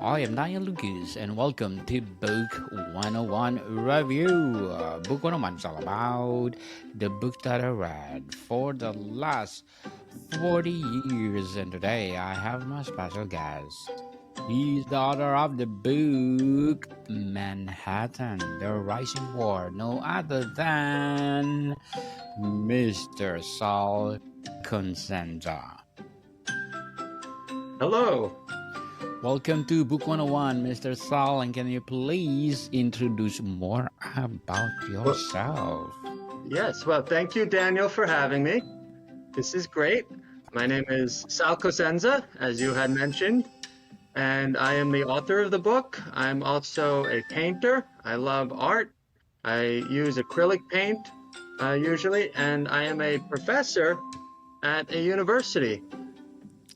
I am Niall Lucas, and welcome to Book 101 Review. Book 101 is all about the books that I read for the last 40 years, and today I have my special guest. He's the author of the book Manhattan, The Rising War, no other than Mr. Sal Cosenza. Hello. Welcome to Book 101, Mr. Sal, and can you please introduce more about yourself? Yes, well, thank you, Daniel, for having me. This is great. My name is Sal Cosenza, as you had mentioned, and I am the author of the book. I'm also a painter. I love art. I use acrylic paint usually, and I am a professor at a university,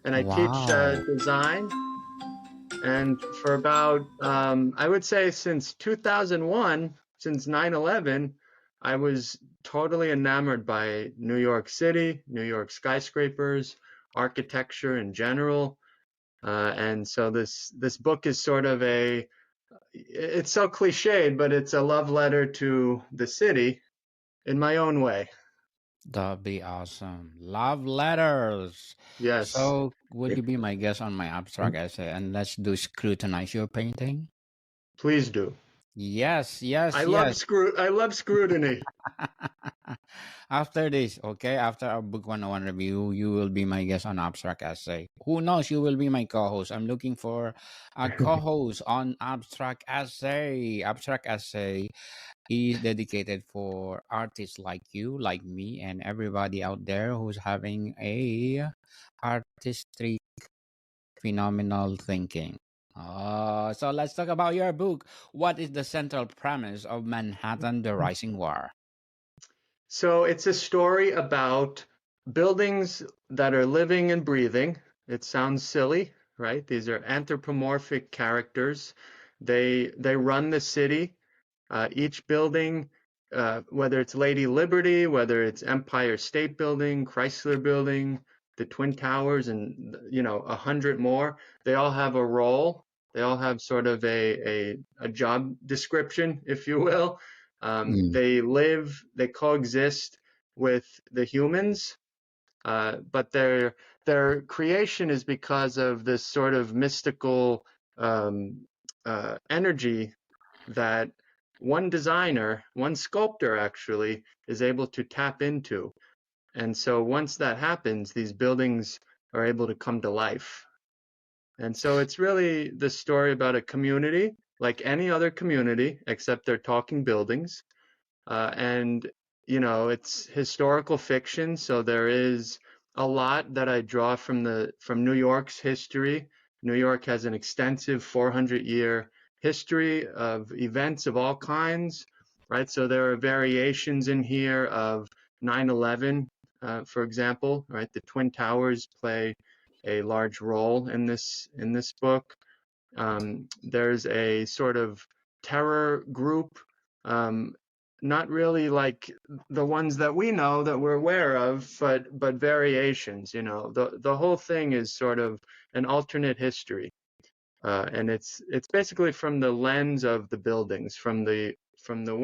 and I teach Wow. design. And for about, I would say since 2001, since 9/11, I was totally enamored by New York City, New York skyscrapers, architecture in general. And so this book is sort of it's so cliched, but it's a love letter to the city in my own way. That'd be awesome. Love letters. Yes. So, would you be my guest on my abstract essay and let's do scrutinize your painting? Please do. Yes, yes, yes. I love scrutiny. After this, okay, after our book 101 review, you will be my guest on abstract essay. Who knows, you will be my co-host. I'm looking for a co-host on abstract essay. Abstract essay is dedicated for artists like you, like me, and everybody out there who's having a artistic phenomenal thinking. So let's talk about your book. What is the central premise of Manhattan: The Rising War? So it's a story about buildings that are living and breathing. It sounds silly, right? These are anthropomorphic characters. They run the city. Each building, whether it's Lady Liberty, whether it's Empire State Building, Chrysler Building, the Twin Towers, and 100 more, they all have a role. They all have sort of a job description, if you will. Mm, They coexist with the humans, but their creation is because of this sort of mystical energy that one designer, one sculptor actually, is able to tap into. And so once that happens, these buildings are able to come to life. And so it's really the story about a community like any other community, except they're talking buildings. And it's historical fiction, so there is a lot that I draw from New York's history. New York has an extensive 400-year history of events of all kinds, right? So there are variations in here of 9/11, for example, right? The Twin Towers play a large role in this book. There's a sort of terror group, um, not really like the ones that we know that we're aware of, but variations. The whole thing is sort of an alternate history, and it's basically from the lens of the buildings, from the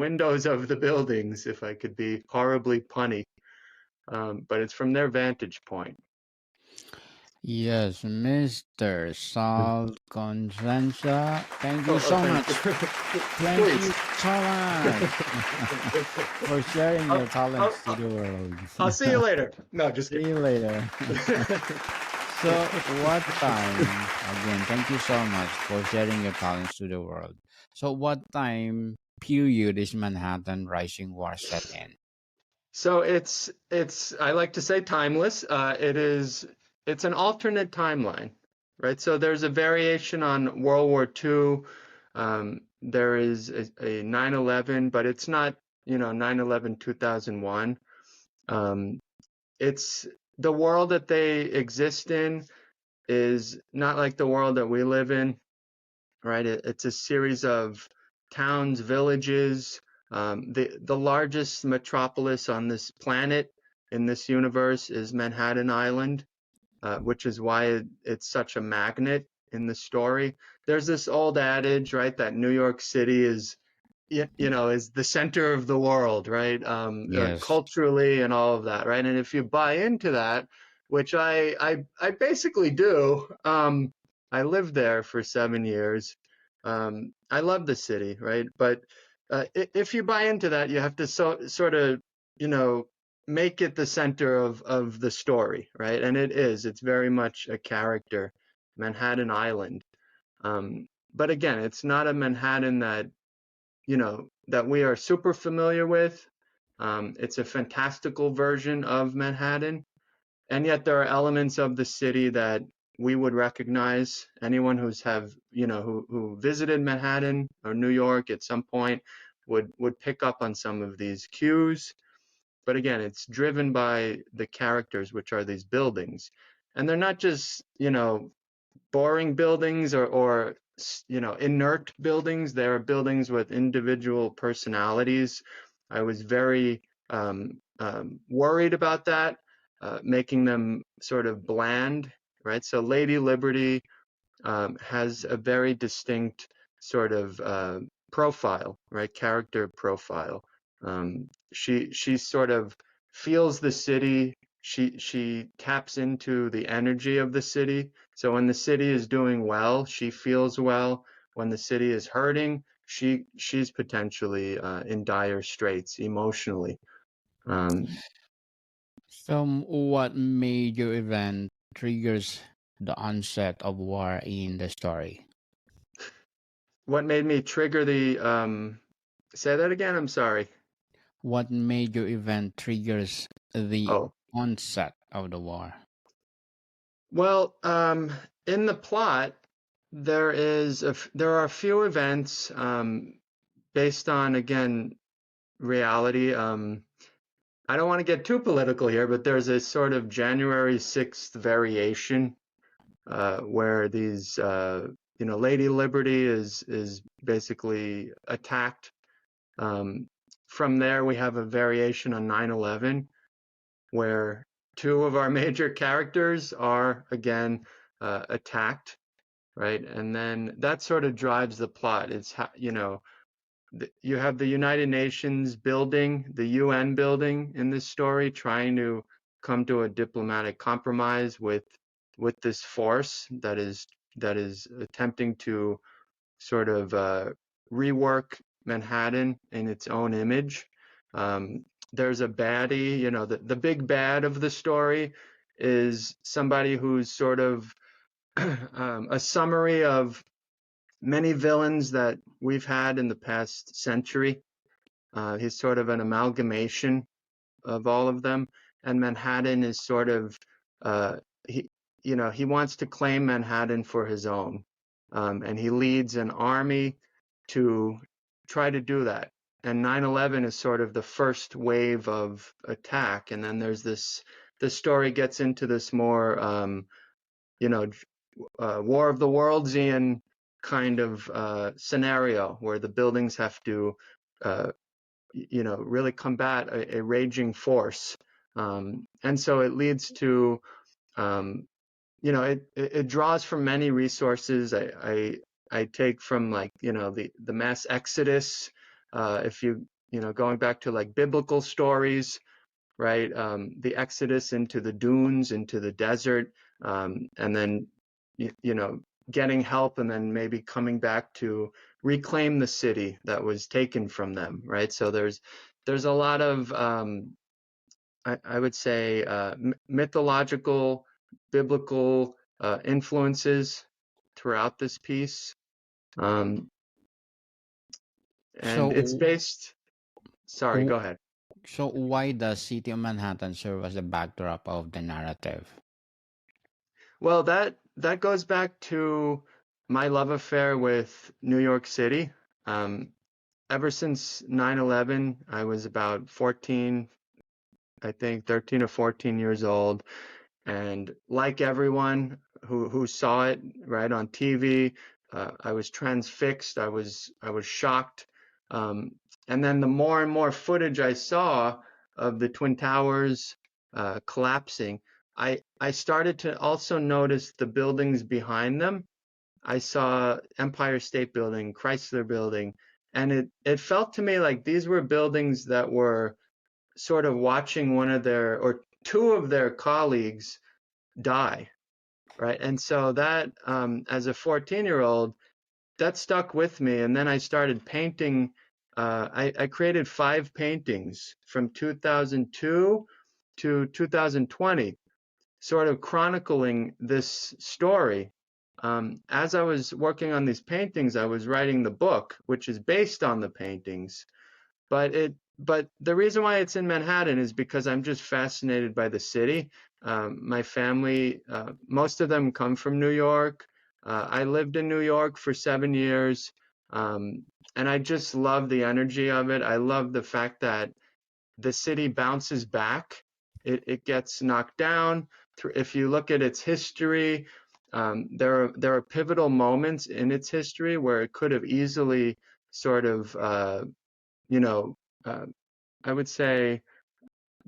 windows of the buildings, if I could be horribly punny, but it's from their vantage point. yes, Mr. Sal Consenza. Thank you Oh, so thank much. you. Thank Please. you so much for sharing your I'll, I'll, talents to I'll the world. I'll see you later. No, just See kidding. you later. So, what time, again, thank you so much for sharing your talents to the world. So, what time period is Manhattan Rising War set in? So it's I like to say timeless. It's an alternate timeline, right? So there's a variation on World War II. There is a 9/11, but it's not 9/11 2001. Um, it's the world that they exist in is not like the world that we live in, right? It's a series of towns, villages. The largest metropolis on this planet in this universe is Manhattan Island, which is why it's such a magnet. in the story. There's this old adage, right, that New York City is is the center of the world, right? Yes. Culturally and all of that, right? And if you buy into that, which I basically do, I lived there for 7 years. I love the city, right? But if you buy into that, you have to sort of, you know, make it the center of the story, right? And it is. It's very much a character, Manhattan Island. But again, it's not a Manhattan that that we are super familiar with. It's a fantastical version of Manhattan, and yet there are elements of the city that we would recognize. Anyone who visited Manhattan or New York at some point would pick up on some of these cues. But again, it's driven by the characters, which are these buildings, and they're not just boring buildings or inert buildings. There are buildings with individual personalities. I was very worried about that, making them sort of bland, right? So Lady Liberty has a very distinct sort of profile, right? Character profile. She sort of feels the city. She taps into the energy of the city. So when the city is doing well, she feels well. When the city is hurting, she's potentially in dire straits emotionally. Um, So, what major event triggers the onset of war in the story? what made me trigger the say that again? I'm sorry. What major event triggers the Oh, onset of the war? well, in the plot, there are a few events based on, again, reality. I don't want to get too political here, but there's a sort of January 6th variation where these Lady Liberty is basically attacked. Um, from there, we have a variation on 9/11 where two of our major characters are again attacked, right? And then that sort of drives the plot. You have the United Nations building, the UN building in this story, trying to come to a diplomatic compromise with this force that is attempting to sort of rework Manhattan in its own image. Um, there's a baddie, the big bad of the story is somebody who's sort of a summary of many villains that we've had in the past century. He's sort of an amalgamation of all of them, and Manhattan is sort of he he wants to claim Manhattan for his own, and he leads an army to try to do that. And 9/11 is sort of the first wave of attack, and then there's this. The story gets into this more you know War of the Worldsian kind of scenario where the buildings have to uh, really combat a raging force. And so it leads to, um, it draws from many resources. I take from, like, the mass exodus, if going back to like biblical stories, right? The exodus into the dunes, into the desert, and then, you, you know, getting help and then maybe coming back to reclaim the city that was taken from them, right? So there's a lot of, I would say, mythological, biblical influences throughout this piece. Um, and it's So, based, sorry, w- go ahead. so why does City of Manhattan serve as the backdrop of the narrative? Well, that goes back to my love affair with New York City. Um, ever since 9/11, I was about 14, I think 13 or 14 years old, and like everyone who saw it right on TV, I was transfixed. I was shocked. Um, and then the more and more footage I saw of the Twin Towers collapsing, I started to also notice the buildings behind them. I saw Empire State Building, Chrysler Building, and it felt to me like these were buildings that were sort of watching one of their or two of their colleagues die, right? And so that, as a 14-year-old, that stuck with me. And then I started painting. I created 5 paintings from 2002 to 2020, sort of chronicling this story. As I was working on these paintings, I was writing the book, which is based on the paintings. But the reason why it's in Manhattan is because I'm just fascinated by the city. My family, most of them come from New York. I lived in New York for 7 years, um, and I just love the energy of it. I love the fact that the city bounces back. It gets knocked down. If you look at its history, there are pivotal moments in its history where it could have easily sort of, you know, uh, I would say,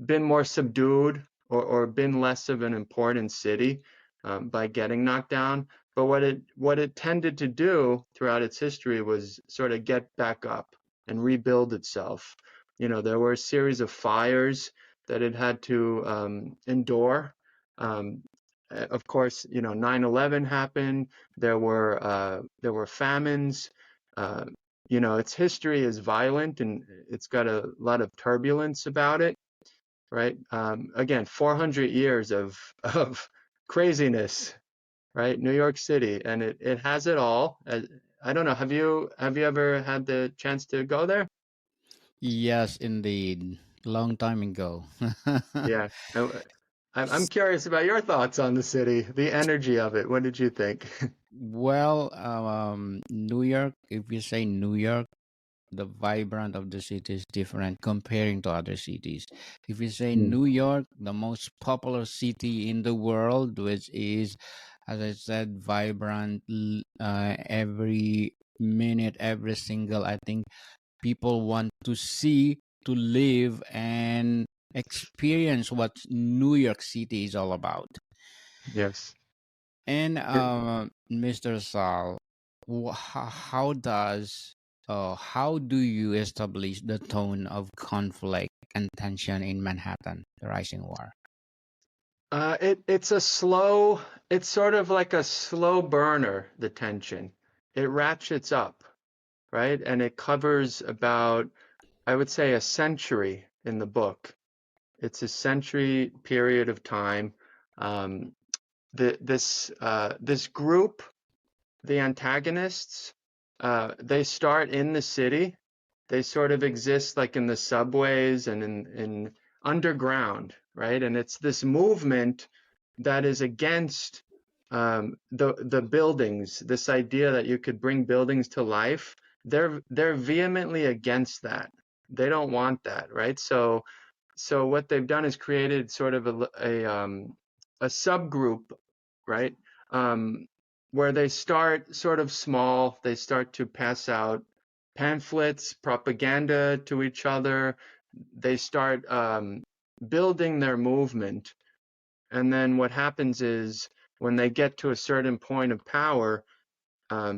been more subdued or been less of an important city by getting knocked down. But what it tended to do throughout its history was sort of get back up and rebuild itself. There were a series of fires that it had to endure. Um, of course, 9/11 happened. There were famines. Uh, its history is violent and it's got a lot of turbulence about it, right? Again, 400 years of of craziness, right? New York City, and it has it all. I don't know. Have you ever had the chance to go there? Yes, indeed. Long time ago. Yeah. I'm curious about your thoughts on the city, the energy of it. What did you think? Well, New York, if you say New York, the vibrant of the city is different comparing to other cities. If you say Hmm. New York, the most popular city in the world, which is, as I said, vibrant, every minute, every single, I think people want to see, to live, and experience what New York City is all about. Yes. And It- Mr. Sal, how do you establish the tone of conflict and tension in Manhattan, the Rising War? it's sort of like a slow burner, the tension. It ratchets up, right? And it covers about, I would say, a century in the book. It's a century period of time. Um, this group, the antagonists, they start in the city. They sort of exist like in the subways and in underground, right? And it's this movement that is against the buildings. This idea that you could bring buildings to life. They're vehemently against that. They don't want that, right? So what they've done is created sort of a subgroup, right? Um, where they start sort of small. They start to pass out pamphlets, propaganda to each other. They start building their movement. And then what happens is when they get to a certain point of power,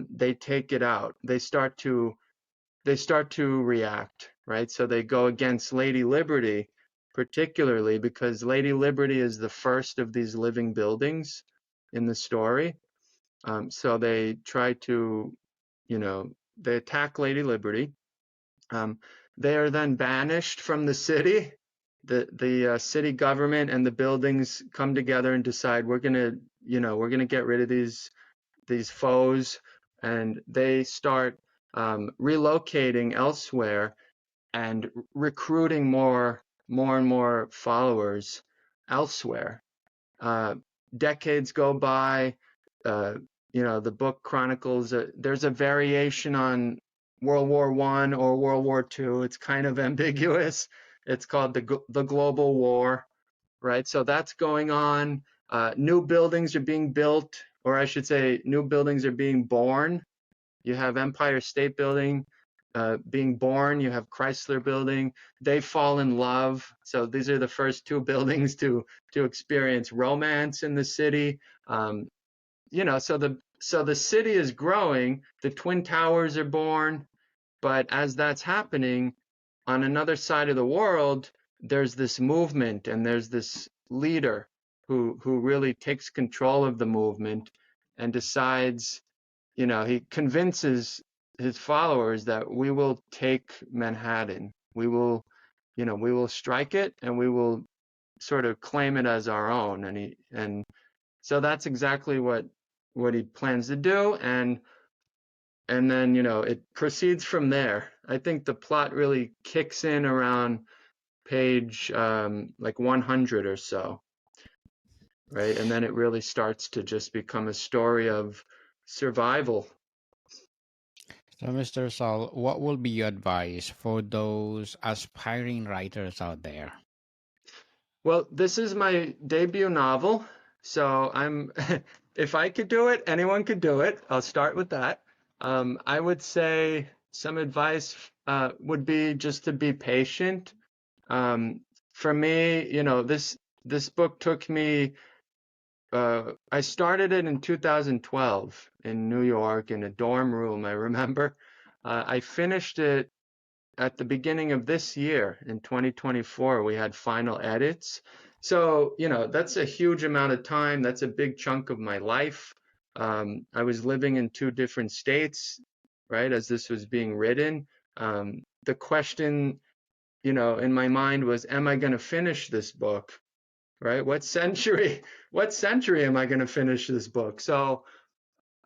they take it out. They start to react, right? So they go against Lady Liberty, particularly because Lady Liberty is the first of these living buildings in the story. So they try to, they attack Lady Liberty. Um, they are then banished from the city. The city government and the buildings come together and decide we're gonna get rid of these foes, and they start relocating elsewhere and recruiting more and more followers elsewhere. Uh, Decades go by. Uh, the book chronicles there's a variation on World War I or World War II. It's kind of ambiguous. It's called the Global War, right? So that's going on. New buildings are being built, or I should say, new buildings are being born. You have Empire State Building being born. You have Chrysler Building. They fall in love. So these are the first two buildings to experience romance in the city. So so the city is growing, the Twin Towers are born, but as that's happening, on another side of the world, there's this movement and there's this leader who really takes control of the movement and decides, he convinces his followers that we will take Manhattan. We will strike it and we will sort of claim it as our own. And so that's exactly what he plans to do. And then, it proceeds from there. I think the plot really kicks in around page like 100 or so, right? And then it really starts to just become a story of survival. So, Mr. Sal, what will be your advice for those aspiring writers out there? Well, this is my debut novel, so if I could do it, anyone could do it. I'll start with that. I would say some advice would be just to be patient. For me, this book took me. I started it in 2012 in New York in a dorm room, I remember. I finished it at the beginning of this year in 2024. We had final edits. So, that's a huge amount of time. That's a big chunk of my life. I was living in two different states, right, as this was being written. The question, in my mind was, am I going to finish this book? Right? What century am I going to finish this book? So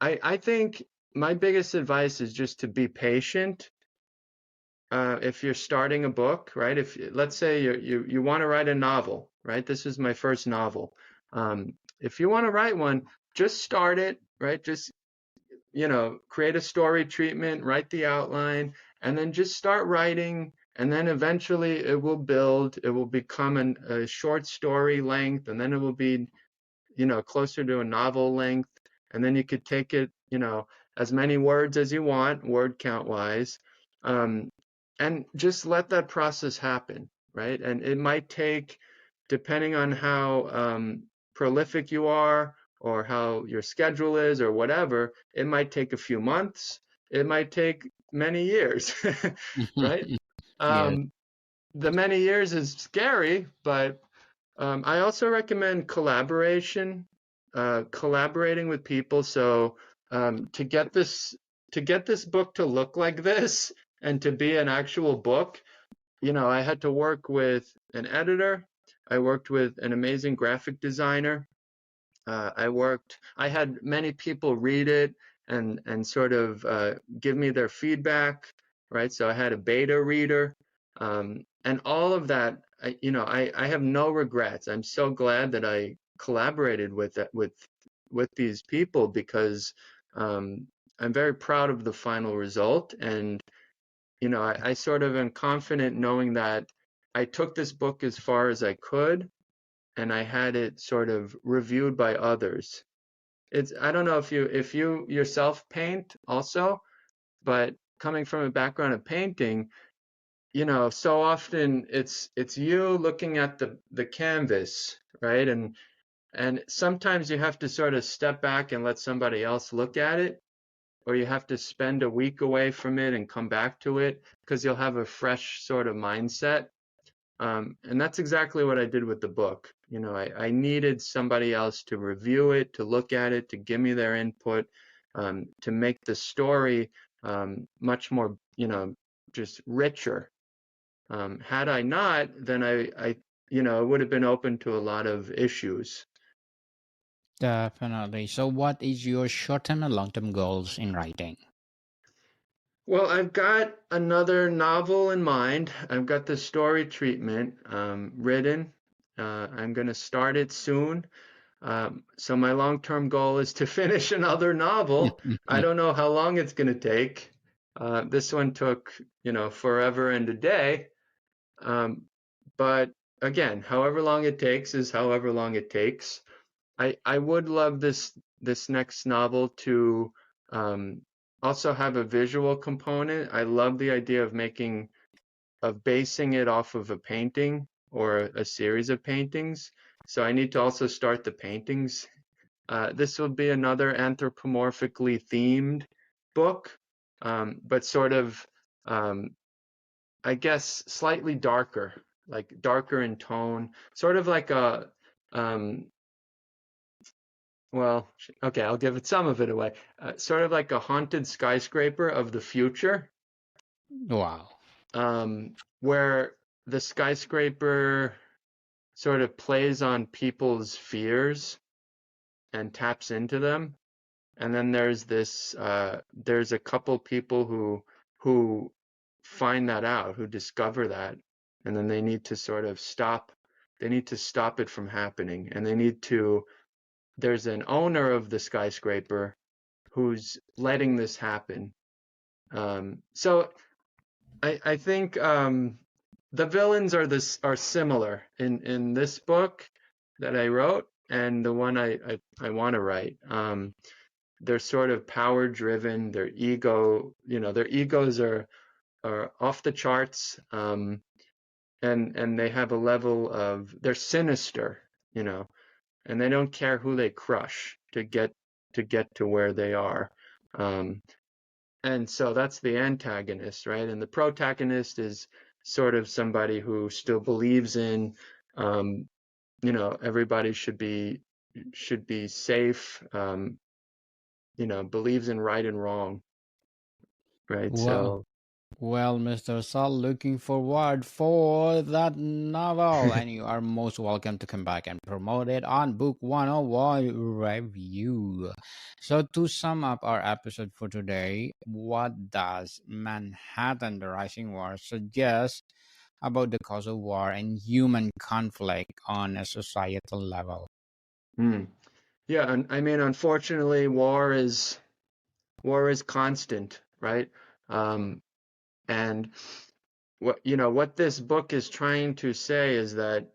I think my biggest advice is just to be patient. If you're starting a book, right? If let's say you want to write a novel, right? This is my first novel. If you want to write one, just start it, right? Just create a story treatment, write the outline, and then just start writing. And then eventually it will build, it will become a short story length, and then it will be, closer to a novel length. And then you could take it, as many words as you want, word count wise, and just let that process happen, right? And it might take, depending on how prolific you are or how your schedule is or whatever, it might take a few months. It might take many years, right? Yes, Um, the many years is scary, but I also recommend collaborating with people. So to get this book to look like this and to be an actual book, I had to work with an editor. I worked with an amazing graphic designer. I had many people read it and sort of give me their feedback, right? So I had a beta reader, and all of that. I have no regrets. I'm so glad that I collaborated with these people because I'm very proud of the final result. And I sort of am confident knowing that I took this book as far as I could, and I had it sort of reviewed by others. I don't know if you yourself paint also, but coming from a background of painting, so often it's you looking at the canvas, right? And sometimes you have to sort of step back and let somebody else look at it, or you have to spend a week away from it and come back to it because you'll have a fresh sort of mindset. And that's exactly what I did with the book. I needed somebody else to review it, to look at it, to give me their input, to make the story much more, just richer. Had I not, then it would have been open to a lot of issues. definitely. So, what is your short-term and long-term goals in writing? Well, I've got another novel in mind. I've got the story treatment written. I'm going to start it soon. So my long-term goal is to finish another novel. I don't know how long it's going to take. This one took, forever and a day. Um, but again, however long it takes is however long it takes. I would love this next novel to um, also have a visual component. I love the idea of basing it off of a painting or a series of paintings. So I need to also start the paintings This will be another anthropomorphically themed book, but sort of, I guess, slightly darker, like darker in tone, sort of like a, um, well, okay, I'll give it some of it away. Sort of like a haunted skyscraper of the future, Wow. where the skyscraper sort of plays on people's fears and taps into them. And then there's a couple people who find that out, who discover that, and then they need to sort of they need to stop it from happening. And there's an owner of the skyscraper who's letting this happen. So I think the villains are similar in this book that I wrote and the one I want to write. They're sort of power driven. Their egos are off the charts, and they have a level of they're sinister, and they don't care who they crush to get to where they are. Um, and so that's the antagonist, right? And the protagonist is sort of somebody who still believes in, um, everybody should be safe, believes in right and wrong, right? Well, So, well, Mr. Sal, looking forward for that novel, and you are most welcome to come back and promote it on Book 101 Review. So, to sum up our episode for today, what does Manhattan the Rising War suggest about the cause of war and human conflict on a societal level? hmm. Yeah, and I mean, unfortunately, war is constant, right? Um, and what this book is trying to say is that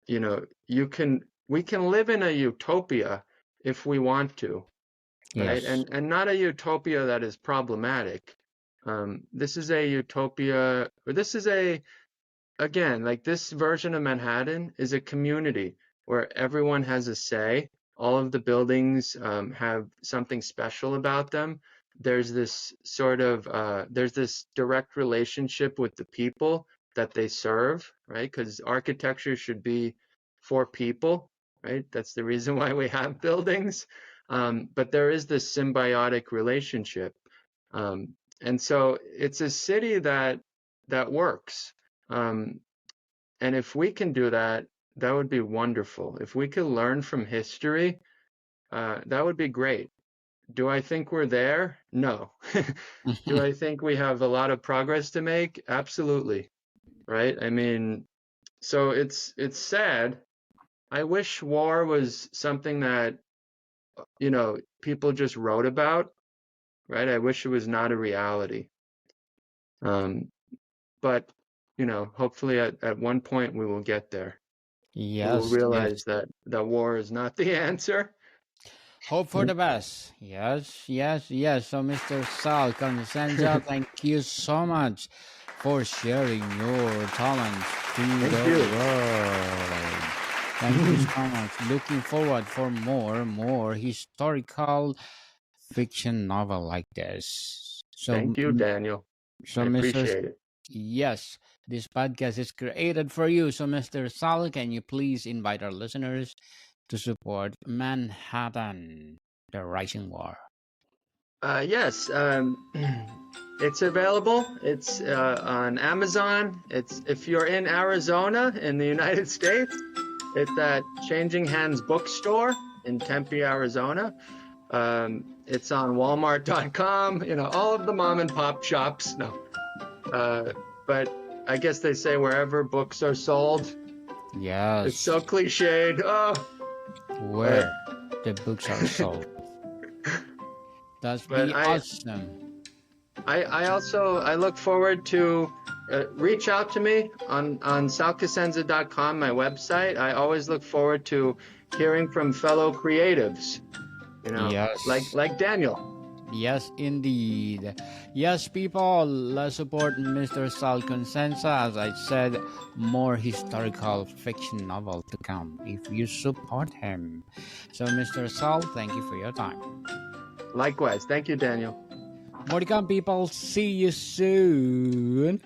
we can live in a utopia if we want to, right? Yes. And not a utopia that is problematic. This is a utopia, or this is a again, like this version of Manhattan is a community where everyone has a say. All of the buildings have something special about them. There's this direct relationship with the people that they serve, right? Because architecture should be for people, right? That's the reason why we have buildings. But there is this symbiotic relationship. And so it's a city that works. Um, and if we can do that, that would be wonderful. If we could learn from history, that would be great. Do I think we're there? No. Do I think we have a lot of progress to make? Absolutely. Right? I mean, so it's sad. I wish war was something that, people just wrote about, right? I wish it was not a reality. Um, but, hopefully at one point we will get there. We will Yes, yes. realize that war is not the answer. Hope for the best. Yes, yes, yes. So, Mr. Sal Cosenza, thank you so much for sharing your talents to Thank the you. world. Thank you so much. Looking forward for more historical fiction novel like this. Thank you, Daniel. I Mr. appreciate it. Yes, this podcast is created for you. So, Mr. Sal, can you please invite our listeners to support Manhattan, the Rising War? Yes, it's available. It's on Amazon. It's if you're in Arizona in the United States, it's at Changing Hands Bookstore in Tempe, Arizona. It's on Walmart.com. All of the mom and pop shops. No, but I guess they say wherever books are sold. It's Yes, so cliched. Oh, where the books are sold. That's but be awesome. I look forward to reach out to me on salcosenza.com, my website. I always look forward to hearing from fellow creatives, Yes. like Daniel. Yes, indeed. Yes, people, let's support Mr. Sal Cosenza. As I said, more historical fiction novel to come if you support him. So, Mr. Sal, thank you for your time. Likewise. Thank you, Daniel. More to come, people. See you soon.